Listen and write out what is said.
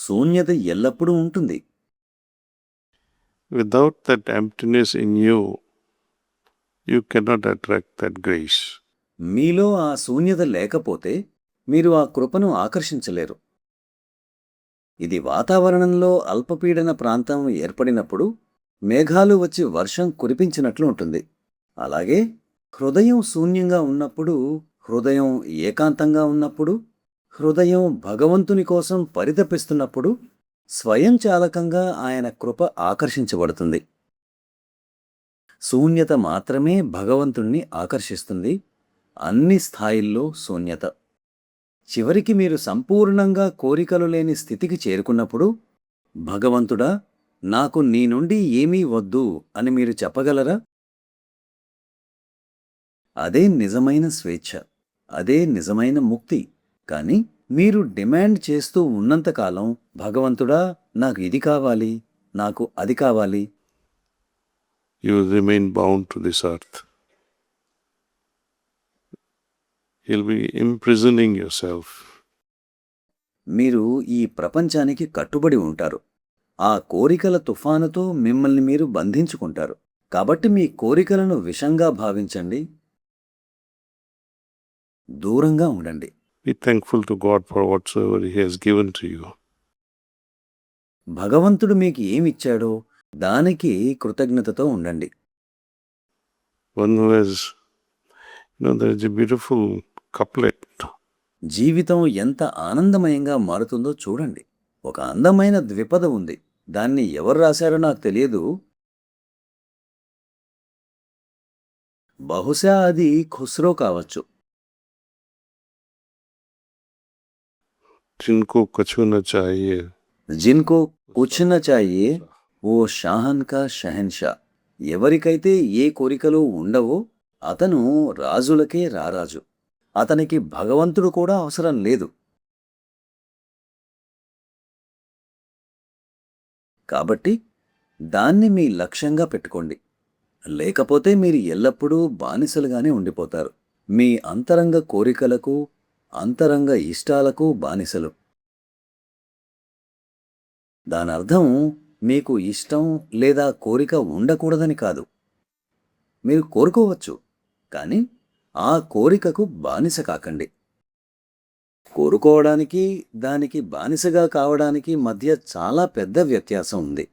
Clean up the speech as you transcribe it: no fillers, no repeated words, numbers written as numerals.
శూన్యత ఎల్లప్పుడూ ఉంటుంది. Without that emptiness in you, you cannot attract that grace. మీలో ఆ శూన్యత లేకపోతే మీరు ఆ కృపను ఆకర్షించలేరు. ఇది వాతావరణంలో అల్పపీడన ప్రాంతం ఏర్పడినప్పుడు మేఘాలు వచ్చి వర్షం కురిపించినట్లు ఉంటుంది. అలాగే హృదయం శూన్యంగా ఉన్నప్పుడు, హృదయం ఏకాంతంగా ఉన్నప్పుడు, హృదయం భగవంతుని కోసం పరితపిస్తున్నప్పుడు స్వయంచాలకంగా ఆయన కృప ఆకర్షించబడుతుంది. శూన్యత మాత్రమే భగవంతుణ్ణి ఆకర్షిస్తుంది. అన్ని స్థాయిల్లో శూన్యత. చివరికి మీరు సంపూర్ణంగా కోరికలు లేని స్థితికి చేరుకున్నప్పుడు, భగవంతుడా, నాకు నీ నుండి ఏమీ వద్దు అని మీరు చెప్పగలరా? అదే నిజమైన స్వేచ్ఛ, అదే నిజమైన ముక్తి. కాని మీరు డిమాండ్ చేస్తూ ఉన్నంతకాలం, భగవంతుడా, నాకు ఇది కావాలి, నాకు అది కావాలి, You will remain bound to this earth. You'll be imprisoning yourself. మీరు ఈ ప్రపంచానికి కట్టుబడి ఉంటారు. ఆ కోరికల తుఫానుతో మిమ్మల్ని మీరు బంధించుకుంటారు. కాబట్టి మీ కోరికలను విషంగా భావించండి, దూరంగా ఉండండి. Be thankful to God for whatsoever He has given to you. భగవంతుడు మీకు ఏమిచ్చాడో దానికి కృతజ్ఞతతో ఉండండి. One who has, there is a beautiful couplet. జీవితం ఎంత ఆనందమయంగా మారుతుందో చూడండి. ఒక అందమైన ద్విపద ఉంది. దాన్ని ఎవరు రాశారో నాకు తెలియదు. బహుశా అది ఖుస్రో కావచ్చు. जिनको कछु न चाहिए, జిన్కో కుచ్ న చాహియే ఓ షాహన్ కా షహన్షా. ఎవరికైతే ఏ కోరికలు ఉండవో అతను రాజులకే రారాజు. అతనికి భగవంతుడు కూడా అవసరం లేదు. కాబట్టి దాన్ని మీ లక్ష్యంగా పెట్టుకోండి. లేకపోతే మీరు ఎల్లప్పుడూ బానిసలుగానే ఉండిపోతారు. మీ అంతరంగ కోరికలకు, అంతరంగ ఇష్టాలకు బానిసలు. దానర్థం మీకు ఇష్టం లేదా కోరిక ఉండకూడదని కాదు. మీరు కోరుకోవచ్చు, కానీ ఆ కోరికకు బానిస కాకండి. కోరుకోవడానికి, దానికి బానిసగా కావడానికి మధ్య చాలా పెద్ద వ్యత్యాసం ఉంది.